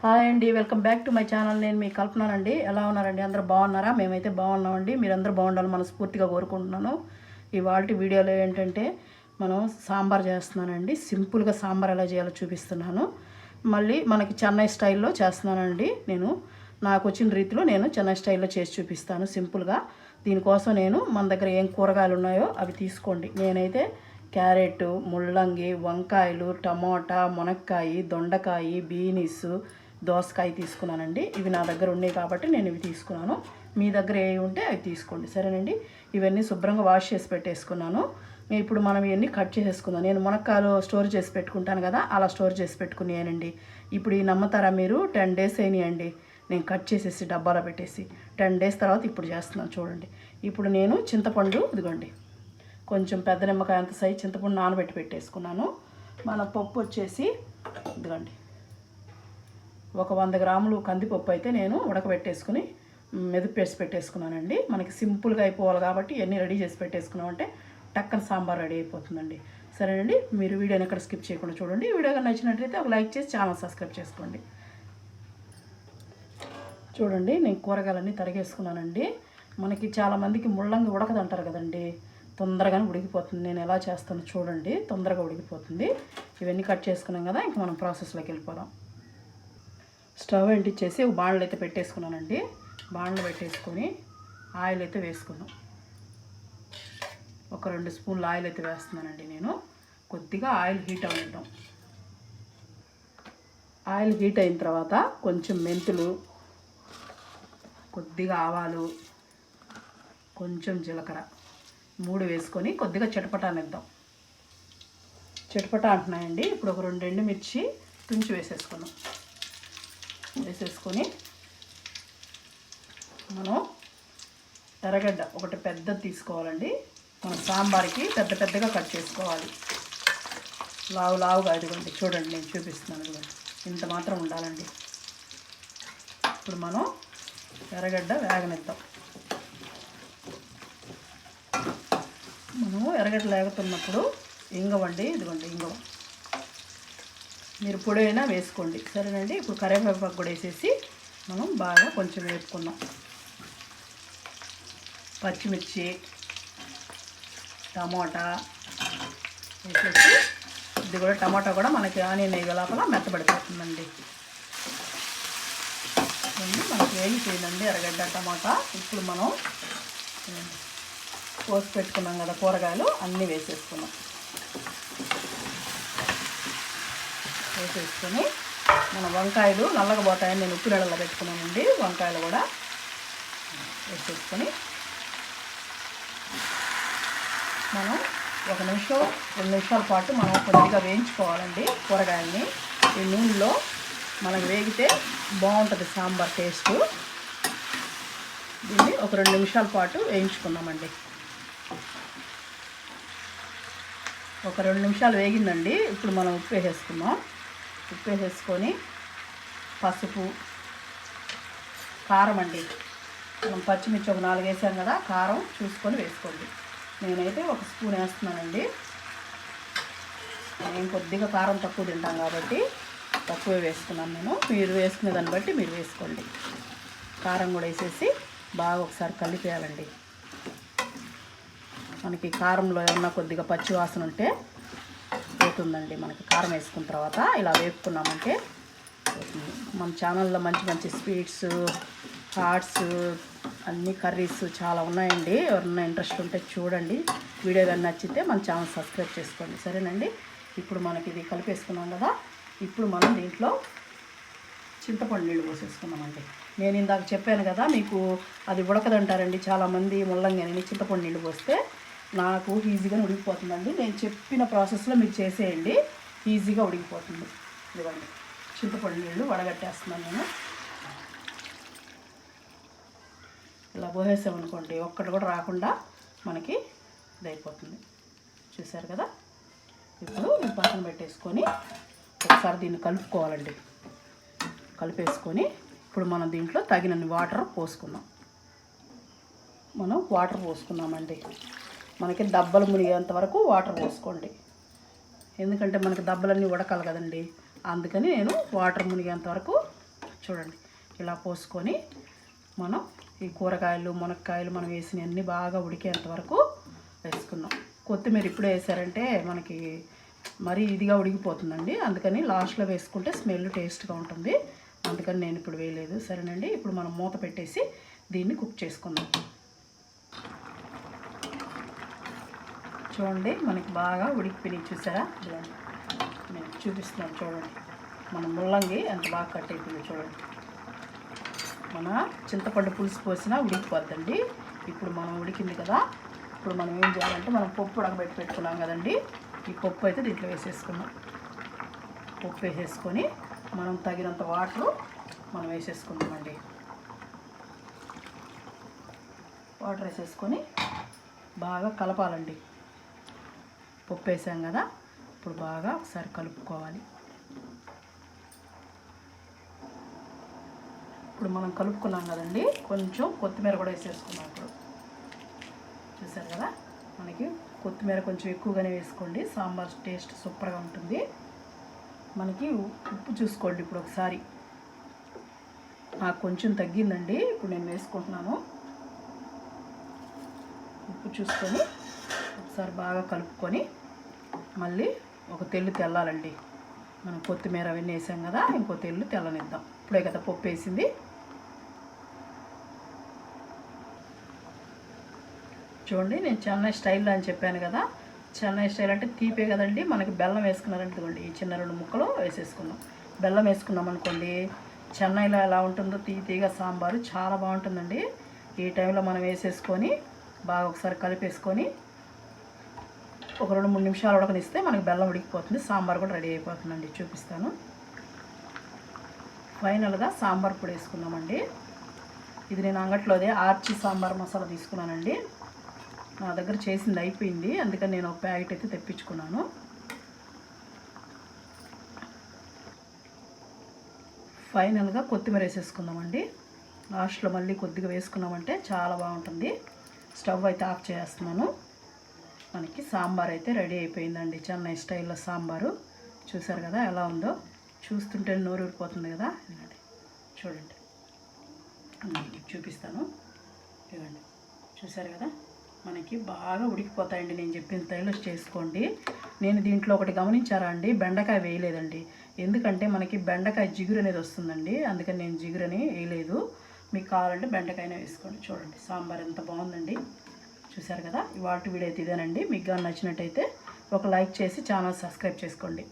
Hi అండి, welcome back to my channel. నేను మీ కల్పనానండి. ఎలా ఉన్నారండి? అందరూ బాగున్నారా? మేమైతే బాగున్నామండి. మీరందరూ బాగుండాలని మనస్ఫూర్తిగా కోరుకుంటున్నాను. ఇవాళ వీడియోలో ఏంటంటే మనం సాంబార్ చేస్తున్నానండి. సింపుల్గా సాంబార్ ఎలా చేయాలో చూపిస్తున్నాను. మళ్ళీ మనకి చెన్నై స్టైల్లో చేస్తున్నానండి. నాకు వచ్చిన రీతిలో నేను చెన్నై స్టైల్లో చేసి చూపిస్తాను సింపుల్గా. దీనికోసం మన దగ్గర ఏం కూరగాయలు ఉన్నాయో అవి తీసుకోండి. నేనైతే క్యారెట్, ముల్లంగి, వంకాయలు, టమోటా, మునక్కాయ, దొండకాయ, బీనీస్, దోసకాయ తీసుకున్నానండి. ఇవి నా దగ్గర ఉన్నాయి కాబట్టి నేను ఇవి తీసుకున్నాను. మీ దగ్గర ఏ ఉంటే అవి తీసుకోండి, సరేనండి. ఇవన్నీ శుభ్రంగా వాష్ చేసి పెట్టేసుకున్నాను. ఇప్పుడు మనం ఇవన్నీ కట్ చేసేసుకుందాం. నేను మునక్కాయలు స్టోర్ చేసి పెట్టుకుంటాను కదా, అలా స్టోర్ చేసి పెట్టుకున్నానండి. ఇప్పుడు ఈ నమ్మతారా మీరు, 10 days అయినాయండి నేను కట్ చేసేసి డబ్బాలో పెట్టేసి. 10 days తర్వాత ఇప్పుడు చేస్తున్నాను చూడండి. ఇప్పుడు నేను చింతపండు, ఇదిగోండి కొంచెం పెద్ద నిమ్మకాయ అంత సైజు చింతపండు నానబెట్టి పెట్టేసుకున్నాను. మన పప్పు వచ్చేసి ఇదిగోండి ఒక 100 గ్రాములు కందిపప్పు అయితే నేను ఉడకబెట్టేసుకుని మెదిపేసి పెట్టేసుకున్నానండి. మనకి సింపుల్గా అయిపోవాలి కాబట్టి ఇవన్నీ రెడీ చేసి పెట్టేసుకున్నామంటే టక్కన సాంబార్ రెడీ అయిపోతుందండి. సరేనండి, మీరు వీడియోని ఎక్కడ స్కిప్ చేయకుండా చూడండి. వీడియో కనుక నచ్చినట్లయితే ఒక లైక్ చేసి ఛానల్ సబ్స్క్రైబ్ చేసుకోండి. చూడండి, నేను కూరగాయలన్నీ తరిగేసుకున్నానండి. మనకి చాలామందికి ముల్లంగి ఉడకదంటారు కదండి, తొందరగానే ఉడికిపోతుంది. నేను ఎలా చేస్తాను చూడండి, తొందరగా ఉడికిపోతుంది. ఇవన్నీ కట్ చేసుకున్నాం కదా, ఇంక మనం ప్రాసెస్లోకి వెళ్ళిపోదాం. స్టవ్ అంటించేసి ఒక బాండ్లు అయితే పెట్టేసుకున్నానండి. బాండ్లు పెట్టేసుకొని ఆయిల్ అయితే వేసుకున్నాం. ఒక 2 స్పూన్లు ఆయిల్ అయితే వేస్తున్నానండి నేను. కొద్దిగా ఆయిల్ హీట్ అవ్వడం. ఆయిల్ హీట్ అయిన తర్వాత కొంచెం మెంతులు, కొద్దిగా ఆవాలు, కొంచెం జీలకర్ర 3 వేసుకొని కొద్దిగా చిటపటానిద్దాం. చిటపట అంటున్నాయండి. ఇప్పుడు ఒక 2 ఎండుమిర్చి తుంచి వేసేసుకున్నాం. వేసేసుకొని మనం ఎర్రగడ్డ ఒకటి పెద్దది తీసుకోవాలండి. మనం సాంబార్కి పెద్దగా కట్ చేసుకోవాలి. లావుగా ఇదిగోండి చూడండి, నేను చూపిస్తున్నాను ఇదిగోండి, ఇంత మాత్రం ఉండాలండి. ఇప్పుడు మనం ఎర్రగడ్డ వేగనిద్దాం. మనం ఎర్రగడ్డ లేగుతున్నప్పుడు ఇంగవండి, ఇదిగోండి ఇంగవ మీరు పొడి అయినా వేసుకోండి, సరేనండి. ఇప్పుడు కరివేపాకు కూడా వేసేసి మనం బాగా కొంచెం వేపుకుందాం. పచ్చిమిర్చి, టమోటా వేసేసి, ఇది కూడా టమాటా కూడా మనకి ఆనియన్ వేగే లోపల మెత్తబడిపోతుందండి. మనకి వేగిపోయిందండి ఎర్రగడ్డ టమాటా. ఇప్పుడు మనం కోసి పెట్టుకున్నాం కదా కూరగాయలు, అన్నీ వేసేసుకున్నాం. వేసేసుకొని మన వంకాయలు నల్లగా పోతాయని నేను ఉప్పు నీళ్ళలో పెట్టుకున్నానండి. వంకాయలు కూడా వేసేసుకొని మనం 1 నిమిషం 2 నిమిషాల పాటు మనం కొద్దిగా వేయించుకోవాలండి కూరగాయలని. ఈ నూనెలో మనకు వేగితే బాగుంటుంది సాంబార్ టేస్ట్. దీన్ని ఒక 2 నిమిషాల పాటు వేయించుకున్నామండి. ఒక 2 నిమిషాలు వేగిందండి. ఇప్పుడు మనం ఉప్పు వేసేసుకున్నాం. ఉప్పు వేసేసుకొని పసుపు, కారం అండి. మనం పచ్చిమిర్చి ఒక 4 వేసాం కదా, కారం చూసుకొని వేసుకోండి. నేనైతే 1 స్పూన్ వేస్తున్నానండి. నేను కొద్దిగా కారం తక్కువ తింటాం కాబట్టి తక్కువే వేసుకున్నాను నేను. మీరు వేసుకునే దాన్ని బట్టి మీరు వేసుకోండి. కారం కూడా వేసేసి బాగా ఒకసారి కలిపేయాలండి. మనకి కారంలో ఏమన్నా కొద్దిగా పచ్చి వాసన ఉంటే పోతుందండి. మనకి కారం వేసుకున్న తర్వాత ఇలా వేపుకున్నామంటే పోతుంది. మన ఛానల్లో మంచి స్వీట్స్, హాట్స్, అన్ని కర్రీస్ చాలా ఉన్నాయండి. ఎవరన్నా ఇంట్రెస్ట్ ఉంటే చూడండి. వీడియో కానీ నచ్చితే మన ఛానల్ సబ్స్క్రైబ్ చేసుకోండి, సరేనండి. ఇప్పుడు మనకి ఇది కలిపేసుకున్నాం కదా, ఇప్పుడు మనం దీంట్లో చింతపండు నీళ్ళు పోసేసుకున్నామండి. నేను ఇందాక చెప్పాను కదా మీకు, అది ఉడకదంటారండి చాలామంది ముల్లంగి అని. చింతపండు నీళ్ళు పోస్తే నాకు ఈజీగా ఉడికిపోతుందండి. నేను చెప్పిన ప్రాసెస్లో మీరు చేసేయండి, ఈజీగా ఉడికిపోతుంది. ఇదిగోండి చింతపండు నీళ్ళు వడగట్టేస్తున్నాను నేను. ఇలా పోసేసామనుకోండి ఒక్కటి కూడా రాకుండా మనకి ఇదైపోతుంది. చూసారు కదా. ఇప్పుడు ఈ పక్కన పెట్టేసుకొని ఒకసారి దీన్ని కలుపుకోవాలండి. కలిపేసుకొని ఇప్పుడు మనం దీంట్లో తగినన్ని వాటర్ పోసుకుందాం. మనం వాటర్ పోసుకున్నామండి. మనకి దబ్బలు మునిగేంత వరకు వాటర్ పోసుకోండి. ఎందుకంటే మనకి దబ్బలన్నీ ఉడకాలి కదండి, అందుకని నేను వాటర్ మునిగేంత వరకు చూడండి. ఇలా పోసుకొని మనం ఈ కూరగాయలు మునక్కాయలు మనం వేసినవన్నీ బాగా ఉడికేంత వరకు వేసుకుందాం. కొత్తిమీర ఇప్పుడే వేసారంటే మనకి మరీ ఇదిగా ఉడికిపోతుందండి. అందుకని లాస్ట్లో వేసుకుంటే స్మెల్ టేస్ట్గా ఉంటుంది. అందుకని నేను ఇప్పుడు వేయలేదు. సరేనండి, ఇప్పుడు మనం మూత పెట్టేసి దీన్ని కుక్ చేసుకుందాం. చూడండి, మనకి బాగా ఉడికిపోయి చూసారా? నేను చూపిస్తున్నాను చూడండి. మన ముల్లంగి ఎంత బాగా కట్ అయిపోయింది చూడండి. మన చింతపండు పులుసు పోసినా ఉడికిపోద్దండి. ఇప్పుడు మనం ఉడికింది కదా, ఇప్పుడు మనం ఏం చేయాలంటే మనం పప్పు ఉడకబెట్టి పెట్టుకున్నాం కదండి. ఈ పప్పు అయితే దీంట్లో వేసేసుకున్నాం. పప్పు వేసేసుకొని మనం తగినంత వాటరు మనం వేసేసుకుందామండి. వాటర్ వేసేసుకొని బాగా కలపాలండి. పప్పు వేసాం కదా, ఇప్పుడు బాగా ఒకసారి కలుపుకోవాలి. ఇప్పుడు మనం కలుపుకున్నాం కదండి, కొంచెం కొత్తిమీర కూడా వేసేసుకున్నాం. ఇప్పుడు చూసారు కదా, మనకి కొత్తిమీర కొంచెం ఎక్కువగానే వేసుకోండి. సాంబార్ టేస్ట్ సూపర్గా ఉంటుంది. మనకి ఉప్పు చూసుకోండి. ఇప్పుడు ఒకసారి నాకు కొంచెం తగ్గిందండి, ఇప్పుడు నేను వేసుకుంటున్నాను. ఉప్పు చూసుకొని ఒకసారి బాగా కలుపుకొని మళ్ళీ ఒక తెల్లు తెల్లాలండి. మనం కొత్తిమీర అవన్నీ వేసాం కదా, ఇంకో తెల్లు తెల్లనిద్దాం. ఇప్పుడే కదా పప్పు వేసింది. చూడండి, నేను చెన్నై స్టైల్లో అని చెప్పాను కదా. చెన్నై స్టైల్ అంటే తీపే కదండి. మనకి బెల్లం వేసుకున్నారంటే ఈ చిన్న 2 ముక్కలు వేసేసుకున్నాం. బెల్లం వేసుకున్నాం అనుకోండి, చెన్నైలో ఎలా ఉంటుందో తీగా సాంబారు చాలా బాగుంటుందండి. ఈ టైంలో మనం వేసేసుకొని బాగా ఒకసారి కలిపేసుకొని ఒక 2-3 నిమిషాలు ఉడకనిస్తే మనకి బెల్లం ఉడికిపోతుంది. సాంబార్ కూడా రెడీ అయిపోతుందండి. చూపిస్తాను. ఫైనల్గా సాంబార్ పొడి వేసుకున్నామండి. ఇది నేను అంగట్లోదే ఆర్చి సాంబార్ మసాలా తీసుకున్నానండి. నా దగ్గర చేసింది అయిపోయింది, అందుకని నేను ఒక ప్యాకెట్ అయితే తెప్పించుకున్నాను. ఫైనల్గా కొత్తిమీర వేసేసుకుందామండి. లాస్ట్లో మళ్ళీ కొద్దిగా వేసుకున్నామంటే చాలా బాగుంటుంది. స్టవ్ అయితే ఆఫ్ చేస్తున్నాను. మనకి సాంబార్ అయితే రెడీ అయిపోయిందండి. చెన్నై స్టైల్లో సాంబారు చూసారు కదా ఎలా ఉందో. చూస్తుంటే నోరు ఊరిపోతుంది కదా. చూడండి, చూపిస్తాను. ఇవ్వండి, చూసారు కదా, మనకి బాగా ఉడికిపోతాయండి. నేను చెప్పిన స్టైల్లో చేసుకోండి. నేను దీంట్లో ఒకటి గమనించారా అండి, బెండకాయ వేయలేదండి. ఎందుకంటే మనకి బెండకాయ జిగురు అనేది వస్తుందండి. అందుకని నేను జిగురని వేయలేదు. మీకు కావాలంటే బెండకాయనే వేసుకోండి. చూడండి, సాంబార్ ఎంత బాగుందండి. చూసారు కదా. ఇవాళ వీడియో అయితే ఇదేనండి. మీకు కానీ నచ్చినట్టయితే ఒక లైక్ చేసి ఛానల్ సబ్స్క్రైబ్ చేసుకోండి.